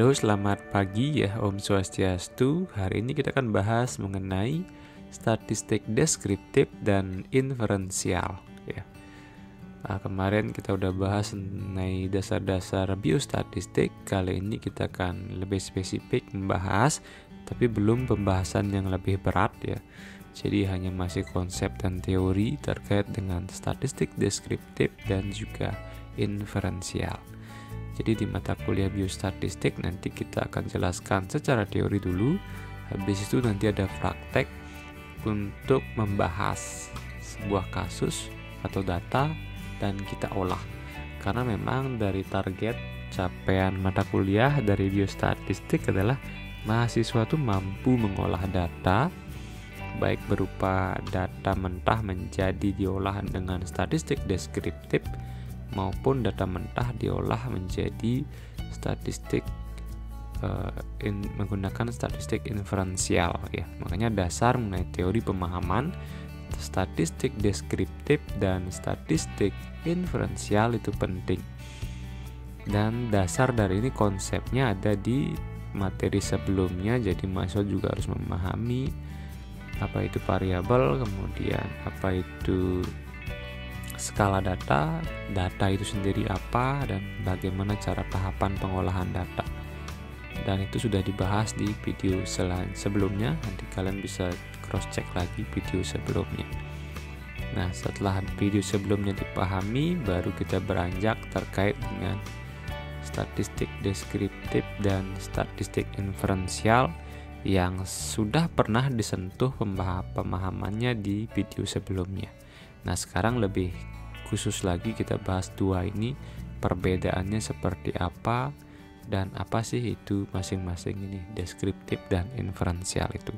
Halo, selamat pagi ya, Om Swastiastu. Hari ini kita akan bahas mengenai statistik deskriptif dan inferensial ya. Kemarin kita udah bahas mengenai dasar-dasar biostatistik. Kali ini kita akan lebih spesifik membahas, tapi belum pembahasan yang lebih berat ya. Jadi hanya masih konsep dan teori terkait dengan statistik deskriptif dan juga inferensial. Jadi di mata kuliah biostatistik nanti kita akan jelaskan secara teori dulu. Habis itu nanti ada praktek untuk membahas sebuah kasus atau data dan kita olah. Karena memang dari target capaian mata kuliah dari biostatistik adalah mahasiswa itu mampu mengolah data baik berupa data mentah menjadi diolah dengan statistik deskriptif maupun data mentah diolah menjadi statistik menggunakan statistik inferensial ya. Makanya dasar mengenai teori pemahaman statistik deskriptif dan statistik inferensial itu penting. Dan dasar dari ini konsepnya ada di materi sebelumnya, jadi mahasiswa juga harus memahami apa itu variabel, kemudian apa itu skala data itu sendiri apa, dan bagaimana cara tahapan pengolahan data. Dan itu sudah dibahas di video sebelumnya, nanti kalian bisa cross check lagi video sebelumnya. Nah, setelah video sebelumnya dipahami, baru kita beranjak terkait dengan statistik deskriptif dan statistik inferensial yang sudah pernah disentuh pemahamannya di video sebelumnya. Nah, sekarang lebih khusus lagi kita bahas dua ini, perbedaannya seperti apa dan apa sih itu masing-masing ini, deskriptif dan inferensial itu.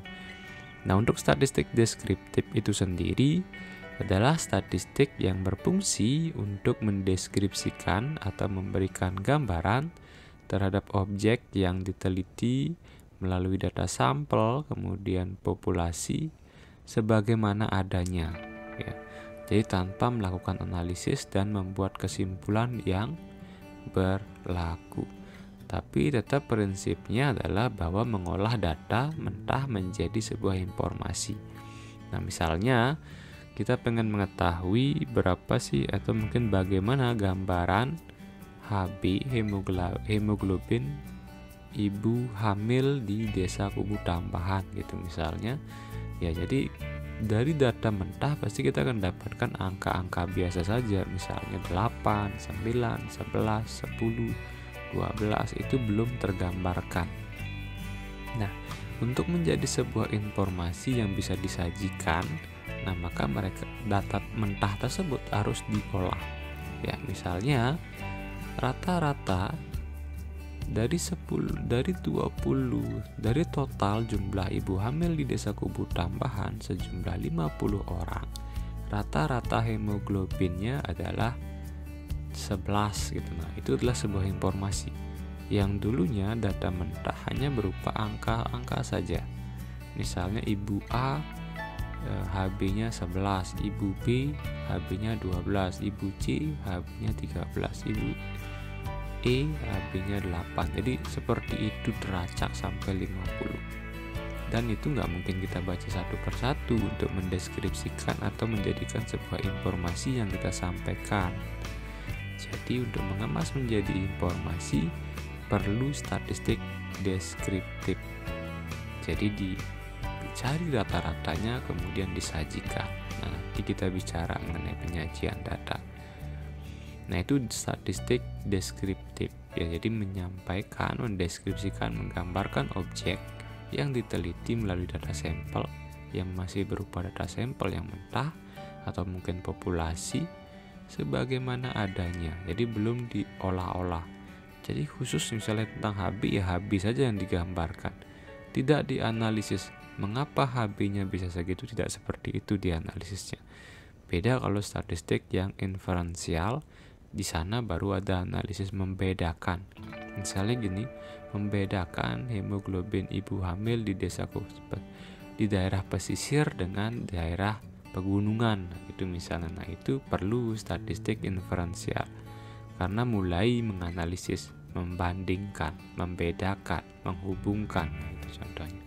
Nah, untuk statistik deskriptif itu sendiri adalah statistik yang berfungsi untuk mendeskripsikan atau memberikan gambaran terhadap objek yang diteliti melalui data sampel, kemudian populasi sebagaimana adanya ya. Jadi tanpa melakukan analisis dan membuat kesimpulan yang berlaku. Tapi tetap prinsipnya adalah bahwa mengolah data mentah menjadi sebuah informasi. Nah, misalnya kita pengen mengetahui berapa sih atau mungkin bagaimana gambaran HB hemoglobin ibu hamil di desa Kubu Tambahan gitu misalnya. Ya, jadi dari data mentah pasti kita akan dapatkan angka-angka biasa saja, misalnya 8, 9, 11, 10, 12 itu belum tergambarkan. Nah, untuk menjadi sebuah informasi yang bisa disajikan, nah maka data mentah tersebut harus diolah. Ya, misalnya rata-rata dari total jumlah ibu hamil di desa Kubu Tambahan sejumlah 50 orang, rata-rata hemoglobinnya adalah 11 gitu. Nah, itu adalah sebuah informasi yang dulunya data mentah hanya berupa angka-angka saja. Misalnya ibu A HB-nya 11, ibu B HB-nya 12, ibu C HB-nya 13, ibu E HB-nya 8. Jadi seperti itu teracak sampai 50. Dan itu nggak mungkin kita baca satu persatu untuk mendeskripsikan atau menjadikan sebuah informasi yang kita sampaikan. Jadi untuk mengemas menjadi informasi perlu statistik deskriptif. Jadi dicari rata-ratanya kemudian disajikan. Nah, nanti kita bicara mengenai penyajian data. Nah, itu statistik deskriptif ya, jadi menyampaikan, mendeskripsikan, menggambarkan objek yang diteliti melalui data sampel yang masih berupa data sampel yang mentah atau mungkin populasi sebagaimana adanya, jadi belum diolah-olah. Jadi khusus misalnya tentang HB ya HB saja yang digambarkan, tidak dianalisis mengapa HB-nya bisa segitu, tidak seperti itu dianalisisnya. Beda kalau statistik yang inferensial, di sana baru ada analisis membedakan. Misalnya gini, membedakan hemoglobin ibu hamil di daerah pesisir dengan daerah pegunungan itu misalnya. Nah, itu perlu statistik inferensial karena mulai menganalisis membandingkan, membedakan, menghubungkan. Nah, itu contohnya.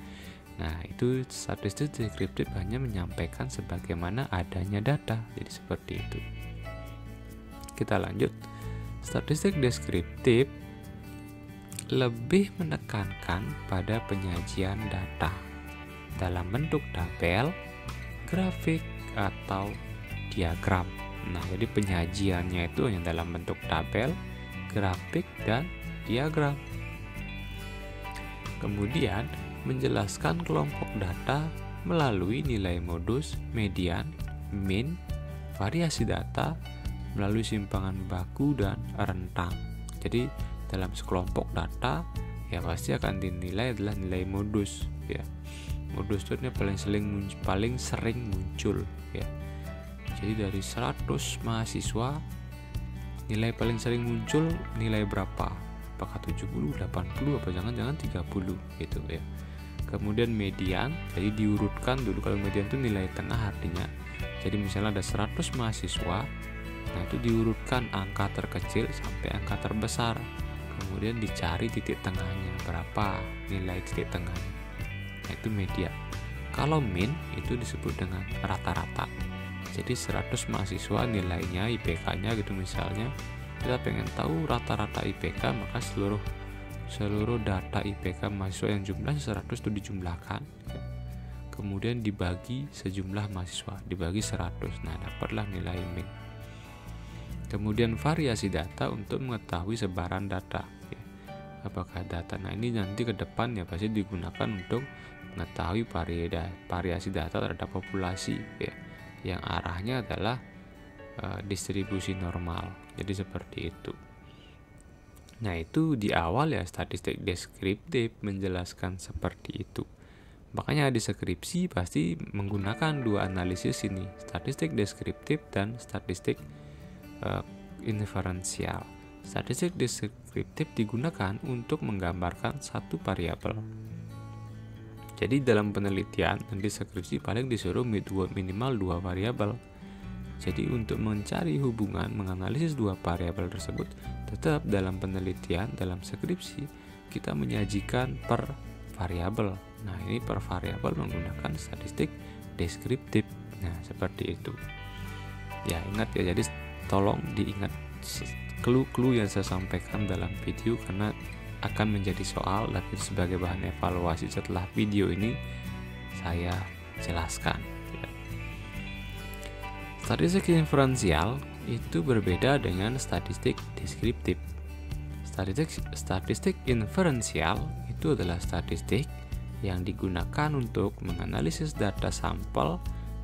Nah, itu statistik deskriptif hanya menyampaikan sebagaimana adanya data. Jadi seperti itu. Kita lanjut. Statistik deskriptif lebih menekankan pada penyajian data dalam bentuk tabel, grafik, atau diagram. Nah, jadi penyajiannya itu hanya dalam bentuk tabel, grafik, dan diagram. Kemudian, menjelaskan kelompok data melalui nilai modus, median, mean, variasi data, melalui simpangan baku, dan rentang. Jadi, dalam sekelompok data ya pasti akan dinilai adalah nilai modus ya. Modus itu paling sering muncul ya. Jadi dari 100 mahasiswa nilai paling sering muncul nilai berapa? Apakah 70, 80, apa jangan-jangan 30 gitu ya. Kemudian median, jadi diurutkan dulu. Kalau median itu nilai tengah artinya. Jadi misalnya ada 100 mahasiswa, nah itu diurutkan angka terkecil sampai angka terbesar. Kemudian dicari titik tengahnya, berapa nilai titik tengahnya. Nah, itu median. Kalau mean itu disebut dengan rata-rata. Jadi 100 mahasiswa nilainya, IPK-nya gitu misalnya. Kita pengen tahu rata-rata IPK, maka seluruh data IPK mahasiswa yang jumlahnya 100 itu dijumlahkan. Kemudian dibagi sejumlah mahasiswa, dibagi 100. Nah, dapatlah nilai mean. Kemudian variasi data untuk mengetahui sebaran data ya. Apakah data, nah ini nanti ke depan ya pasti digunakan untuk mengetahui variasi data terhadap populasi ya, yang arahnya adalah distribusi normal. Jadi seperti itu. Nah, itu di awal ya statistik deskriptif menjelaskan seperti itu. Makanya di skripsi pasti menggunakan dua analisis ini, statistik deskriptif dan statistik inferensial. Statistik deskriptif digunakan untuk menggambarkan satu variabel. Jadi dalam penelitian dan deskripsi paling disuruh minimal 2 variabel. Jadi untuk mencari hubungan menganalisis 2 variabel tersebut, tetap dalam penelitian, dalam skripsi kita menyajikan per variabel. Nah, ini per variabel menggunakan statistik deskriptif. Nah, seperti itu. Ya, ingat ya, jadi tolong diingat clue-clue yang saya sampaikan dalam video karena akan menjadi soal dan sebagai bahan evaluasi setelah video ini saya jelaskan. Statistik inferensial itu berbeda dengan statistik deskriptif. Statistik inferensial itu adalah statistik yang digunakan untuk menganalisis data sampel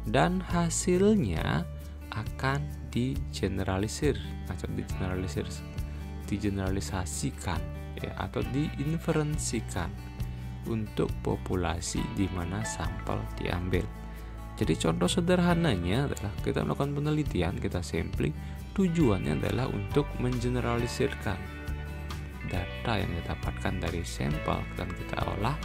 dan hasilnya akan digeneralisasikan ya, atau diinferensikan untuk populasi di mana sampel diambil. Jadi contoh sederhananya adalah kita melakukan penelitian, kita sampling, tujuannya adalah untuk mengeneralisirkan data yang kita dapatkan dari sampel dan kita olah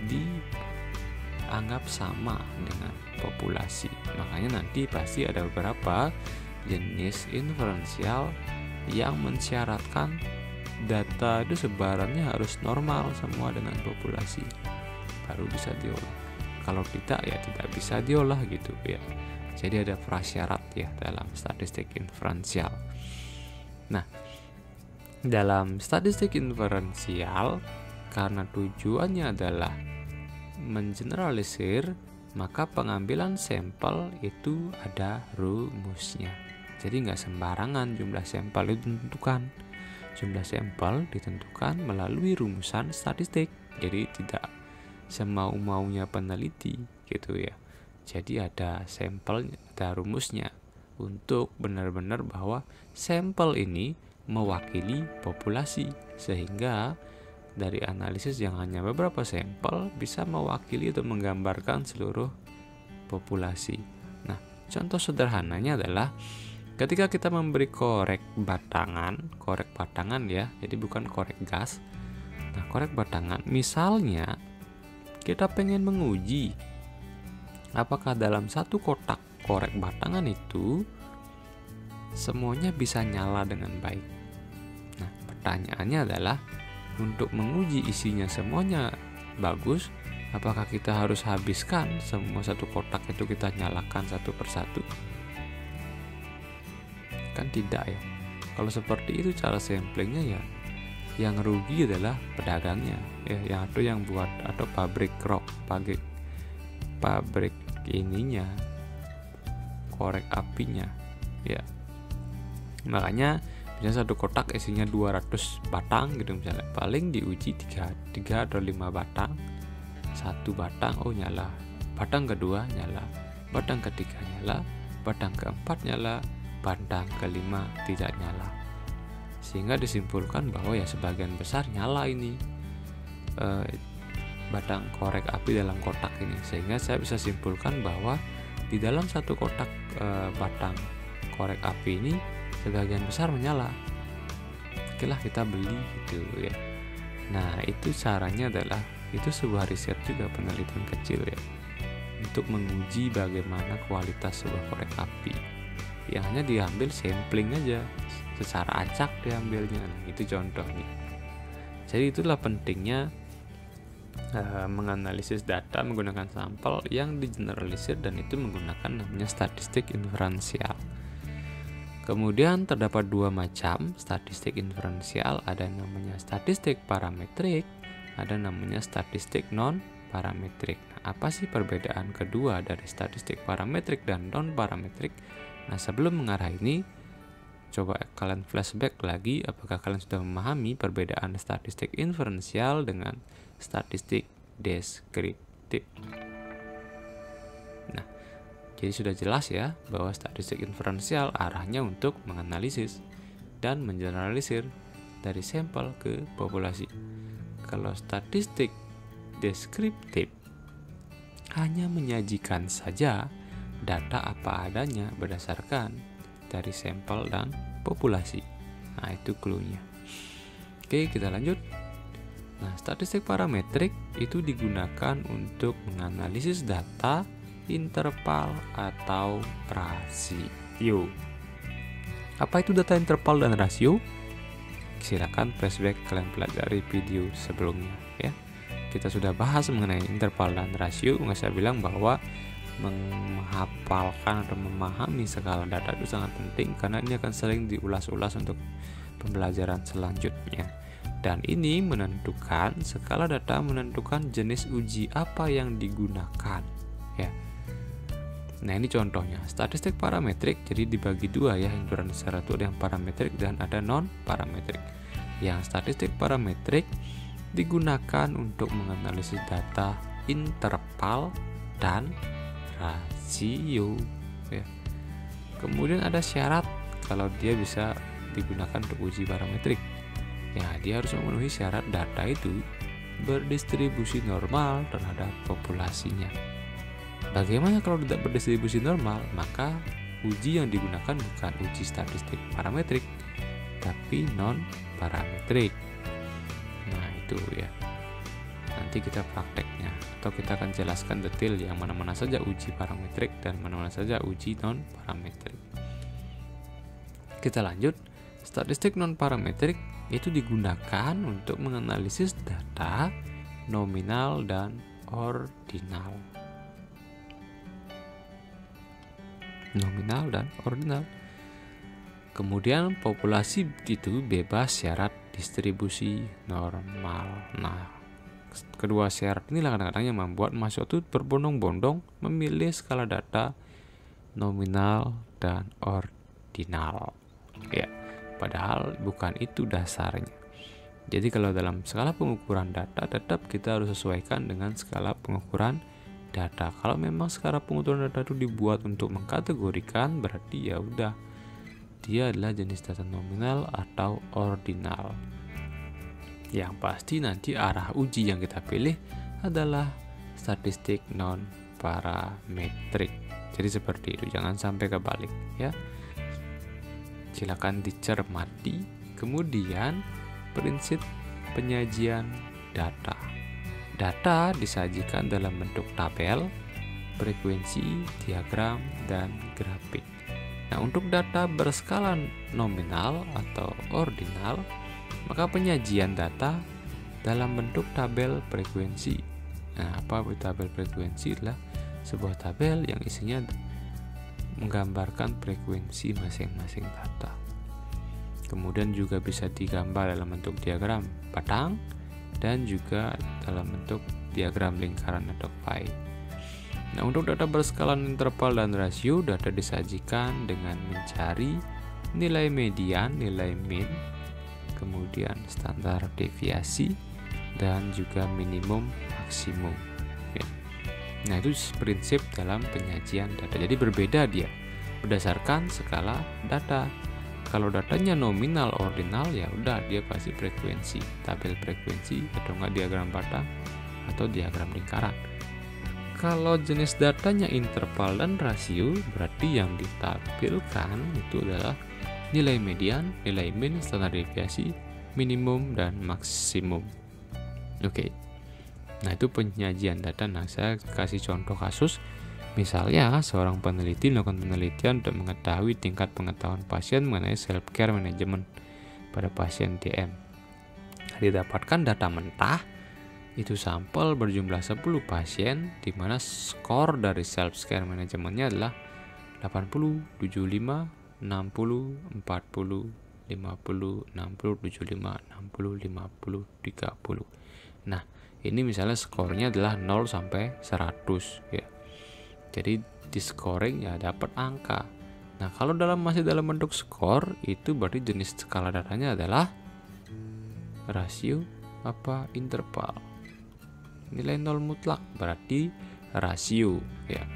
dianggap sama dengan populasi. Makanya nanti pasti ada beberapa jenis inferensial yang mensyaratkan data itu sebarannya harus normal semua dengan populasi baru bisa diolah. Kalau tidak ya tidak bisa diolah gitu ya. Jadi ada prasyarat ya dalam statistik inferensial. Nah, dalam statistik inferensial karena tujuannya adalah mengeneralisir, maka pengambilan sampel itu ada rumusnya. Jadi nggak sembarangan jumlah sampel itu ditentukan. Jumlah sampel ditentukan melalui rumusan statistik. Jadi tidak semau-maunya peneliti gitu ya. Jadi ada sampel, ada rumusnya untuk benar-benar bahwa sampel ini mewakili populasi, sehingga dari analisis yang hanya beberapa sampel bisa mewakili atau menggambarkan seluruh populasi. Nah, contoh sederhananya adalah ketika kita memberi korek batangan ya, jadi bukan korek gas. Nah, korek batangan, misalnya kita pengen menguji apakah dalam satu kotak korek batangan itu semuanya bisa nyala dengan baik. Nah, pertanyaannya adalah, untuk menguji isinya semuanya bagus, apakah kita harus habiskan semua satu kotak itu kita nyalakan satu persatu? Kan tidak ya. Kalau seperti itu cara samplingnya ya, yang rugi adalah pedagangnya ya, yang buat atau pabrik ininya, korek apinya ya. Makanya misalnya satu kotak isinya 200 batang gitu misalnya, paling diuji 3 atau 5 batang. Satu batang nyala, batang kedua nyala, batang ketiga nyala, batang keempat nyala, batang kelima tidak nyala. Sehingga disimpulkan bahwa ya sebagian besar nyala ini batang korek api dalam kotak ini. Sehingga saya bisa simpulkan bahwa di dalam satu kotak batang korek api ini sebagian besar menyala. Okelah, kita beli gitu ya. Nah, itu caranya adalah, itu sebuah riset juga, penelitian kecil ya, untuk menguji bagaimana kualitas sebuah korek api. Yang hanya diambil sampling aja, secara acak diambilnya. Nah, itu contohnya. Jadi itulah pentingnya menganalisis data menggunakan sampel yang digeneralisir, dan itu menggunakan namanya statistik inferensial. Kemudian terdapat 2 macam statistik inferensial, ada yang namanya statistik parametrik, ada namanya statistik non parametrik. Nah, apa sih perbedaan kedua dari statistik parametrik dan non parametrik? Nah, sebelum mengarah ini, coba kalian flashback lagi, apakah kalian sudah memahami perbedaan statistik inferensial dengan statistik deskriptif? Nah, jadi sudah jelas ya bahwa statistik inferensial arahnya untuk menganalisis dan mengeneralisir dari sampel ke populasi. Kalau statistik deskriptif hanya menyajikan saja data apa adanya berdasarkan dari sampel dan populasi. Nah, itu clue-nya. Oke, kita lanjut. Nah, statistik parametrik itu digunakan untuk menganalisis data interval atau rasio. Apa itu data interval dan rasio? Silakan flashback, kalian pelajari video sebelumnya ya. Kita sudah bahas mengenai interval dan rasio. Saya bilang bahwa menghafalkan atau memahami skala data itu sangat penting, karena ini akan sering diulas-ulas untuk pembelajaran selanjutnya. Dan ini menentukan, skala data menentukan jenis uji apa yang digunakan ya. Nah, ini contohnya statistik parametrik. Jadi dibagi 2 ya, inferensial itu ada yang parametrik dan ada non parametrik. Yang statistik parametrik digunakan untuk menganalisis data interval dan rasio ya. Kemudian ada syarat kalau dia bisa digunakan untuk uji parametrik. Ya, dia harus memenuhi syarat data itu berdistribusi normal terhadap populasinya. Bagaimana kalau tidak berdistribusi normal? Maka uji yang digunakan bukan uji statistik parametrik, tapi non parametrik. Nah, itu ya. Nanti kita prakteknya, atau kita akan jelaskan detail yang mana-mana saja uji parametrik dan mana-mana saja uji non parametrik. Kita lanjut. Statistik non parametrik itu digunakan untuk menganalisis data nominal dan ordinal. Nominal dan ordinal. Kemudian populasi itu bebas syarat distribusi normal. Nah, kedua syarat inilah kadang-kadang yang membuat mahasiswa itu berbondong-bondong memilih skala data nominal dan ordinal. Ya, padahal bukan itu dasarnya. Jadi kalau dalam skala pengukuran data, tetap kita harus sesuaikan dengan skala pengukuran data. Kalau memang skala pengukuran data itu dibuat untuk mengkategorikan, berarti ya udah, dia adalah jenis data nominal atau ordinal. Yang pasti nanti arah uji yang kita pilih adalah statistik non parametrik. Jadi seperti itu, jangan sampai kebalik ya. Silakan dicermati. Kemudian prinsip penyajian data. Data disajikan dalam bentuk tabel, frekuensi, diagram, dan grafik. Nah, untuk data berskala nominal atau ordinal, Maka penyajian data dalam bentuk tabel frekuensi. Nah, apa itu tabel frekuensi? Adalah sebuah tabel yang isinya menggambarkan frekuensi masing-masing data. Kemudian juga bisa digambar dalam bentuk diagram batang dan juga dalam bentuk diagram lingkaran atau pie. Nah, untuk data berskalan interval dan rasio, data disajikan dengan mencari nilai median, nilai mean, kemudian standar deviasi, dan juga minimum maksimum. Ya. Nah, itu prinsip dalam penyajian data. Jadi berbeda dia berdasarkan skala data. Kalau datanya nominal ordinal, ya udah dia pasti frekuensi, tabel frekuensi atau enggak diagram batang atau diagram lingkaran. Kalau jenis datanya interval dan rasio, berarti yang ditampilkan itu adalah nilai median, nilai mean, standar deviasi, minimum, dan maksimum. Oke. Nah, itu penyajian data. Nah, saya kasih contoh kasus. Misalnya, seorang peneliti melakukan penelitian untuk mengetahui tingkat pengetahuan pasien mengenai self-care management pada pasien DM. Didapatkan data mentah, itu sampel berjumlah 10 pasien, di mana skor dari self-care managementnya adalah 80, 75, 60, 40, 50, 60, 75, 60, 50, 30. Nah, ini misalnya skornya adalah 0 sampai 100 ya. Jadi di scoring ya dapat angka. Nah, kalau masih dalam bentuk skor, itu berarti jenis skala datanya adalah rasio apa interval. Nilai 0 mutlak berarti rasio ya.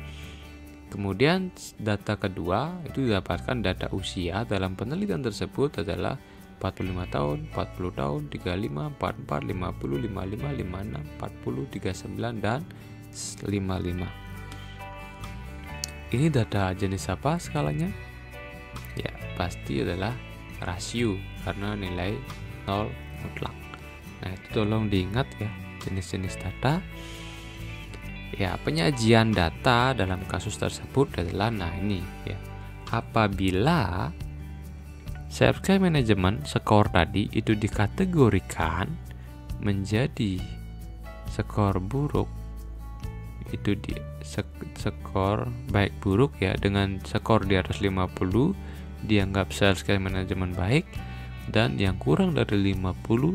Kemudian data kedua itu didapatkan data usia dalam penelitian tersebut adalah 45 tahun, 40 tahun, 35, 44, 50, 55, 56, 40, 39 dan 55. Ini data jenis apa skalanya? Ya, pasti adalah rasio karena nilai 0 mutlak. Nah, itu tolong diingat ya, jenis-jenis data. Ya, penyajian data dalam kasus tersebut adalah ini ya. Apabila self-care management skor tadi itu dikategorikan menjadi skor buruk, itu di skor baik buruk ya, dengan skor di atas 50 dianggap self-care management baik, dan yang kurang dari 50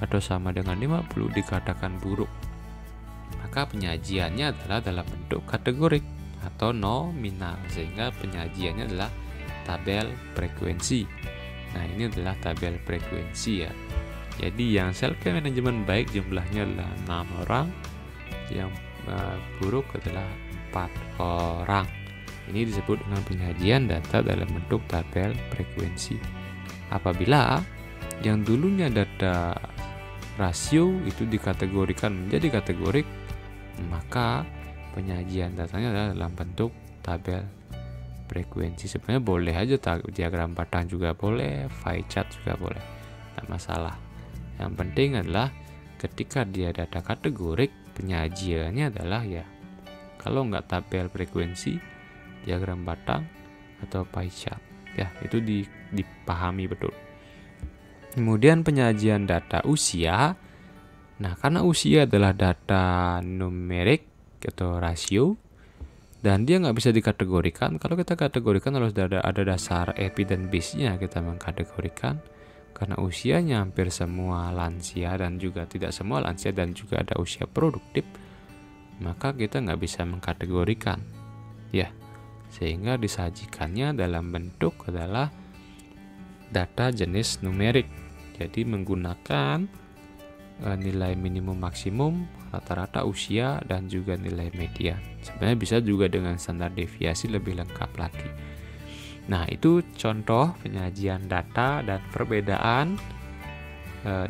atau sama dengan 50 dikatakan buruk. Maka penyajiannya adalah dalam bentuk kategorik atau nominal, sehingga penyajiannya adalah tabel frekuensi. Nah, ini adalah tabel frekuensi ya. Jadi yang self-care management baik jumlahnya adalah 6 orang, yang buruk adalah 4 orang. Ini disebut dengan penyajian data dalam bentuk tabel frekuensi. Apabila yang dulunya data rasio itu dikategorikan menjadi kategorik, maka penyajian datanya adalah dalam bentuk tabel frekuensi. Sebenarnya boleh aja diagram batang juga boleh, pie chart juga boleh, tidak masalah. Yang penting adalah ketika dia data kategorik, penyajiannya adalah ya, kalau nggak tabel frekuensi, diagram batang atau pie chart ya, itu dipahami betul. Kemudian penyajian data usia. Nah, karena usia adalah data numerik atau rasio, dan dia nggak bisa dikategorikan. Kalau kita kategorikan harus ada dasar evidence-based-nya kita mengkategorikan. Karena usianya hampir semua lansia dan juga tidak semua lansia, dan juga ada usia produktif, maka kita nggak bisa mengkategorikan ya, sehingga disajikannya dalam bentuk adalah data jenis numerik. Jadi menggunakan nilai minimum maksimum, rata-rata usia, dan juga nilai median. Sebenarnya bisa juga dengan standar deviasi lebih lengkap lagi. Nah, itu contoh penyajian data dan perbedaan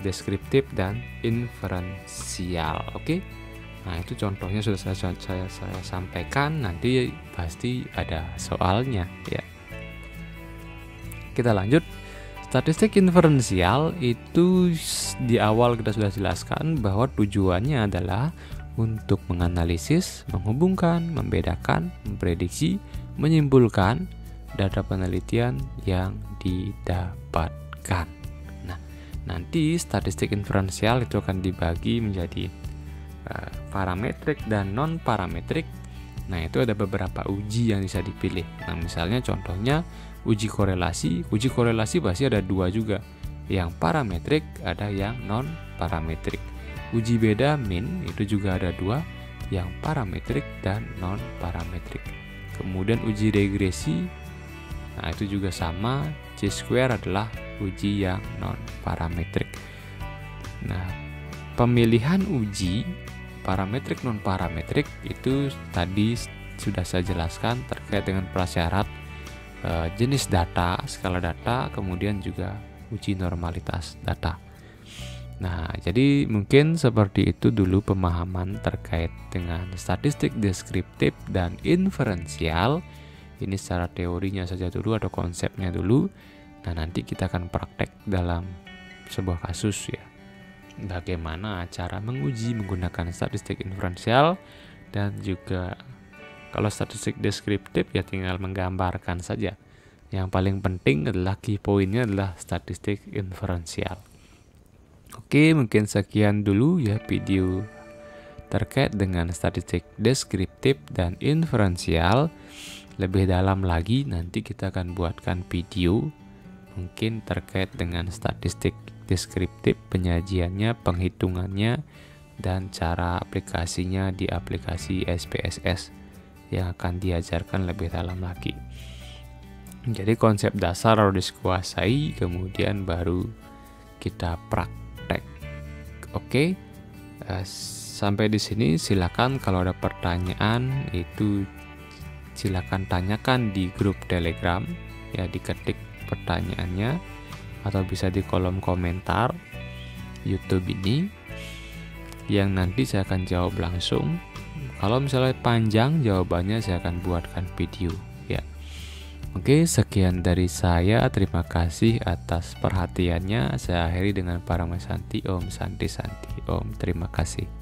deskriptif dan inferensial. Oke. Nah, itu contohnya sudah saya sampaikan. Nanti pasti ada soalnya ya. Kita lanjut. Statistik inferensial itu di awal kita sudah jelaskan bahwa tujuannya adalah untuk menganalisis, menghubungkan, membedakan, memprediksi, menyimpulkan data penelitian yang didapatkan. Nah, Nanti statistik inferensial itu akan dibagi menjadi parametrik dan non parametrik. Nah, itu ada beberapa uji yang bisa dipilih. Nah, misalnya contohnya uji korelasi. Uji korelasi pasti ada dua juga, yang parametrik, ada yang non parametrik. Uji beda min itu juga ada dua, yang parametrik dan non parametrik. Kemudian uji regresi, nah itu juga sama, chi-square adalah uji yang non parametrik. Nah, pemilihan uji parametrik non parametrik itu tadi sudah saya jelaskan terkait dengan prasyarat jenis data, skala data, kemudian juga uji normalitas data. Nah, jadi mungkin seperti itu dulu pemahaman terkait dengan statistik deskriptif dan inferensial. Ini secara teorinya saja dulu atau konsepnya dulu. Nah, nanti kita akan praktek dalam sebuah kasus ya. Bagaimana cara menguji menggunakan statistik inferensial, dan juga kalau statistik deskriptif ya tinggal menggambarkan saja. Yang paling penting adalah key point-nya adalah statistik inferensial. Oke, mungkin sekian dulu ya video terkait dengan statistik deskriptif dan inferensial. Lebih dalam lagi nanti kita akan buatkan video mungkin terkait dengan statistik deskriptif, penyajiannya, penghitungannya, dan cara aplikasinya di aplikasi SPSS yang akan diajarkan lebih dalam lagi. Jadi konsep dasar harus dikuasai, kemudian baru kita praktek. Oke, sampai di sini silakan kalau ada pertanyaan itu silakan tanyakan di grup Telegram ya, diketik pertanyaannya atau bisa di kolom komentar YouTube ini yang nanti saya akan jawab langsung. Kalau misalnya panjang jawabannya saya akan buatkan video ya. Oke, sekian dari saya. Terima kasih atas perhatiannya. Saya akhiri dengan Paramasanti. Om Santi Santi. Om. Terima kasih.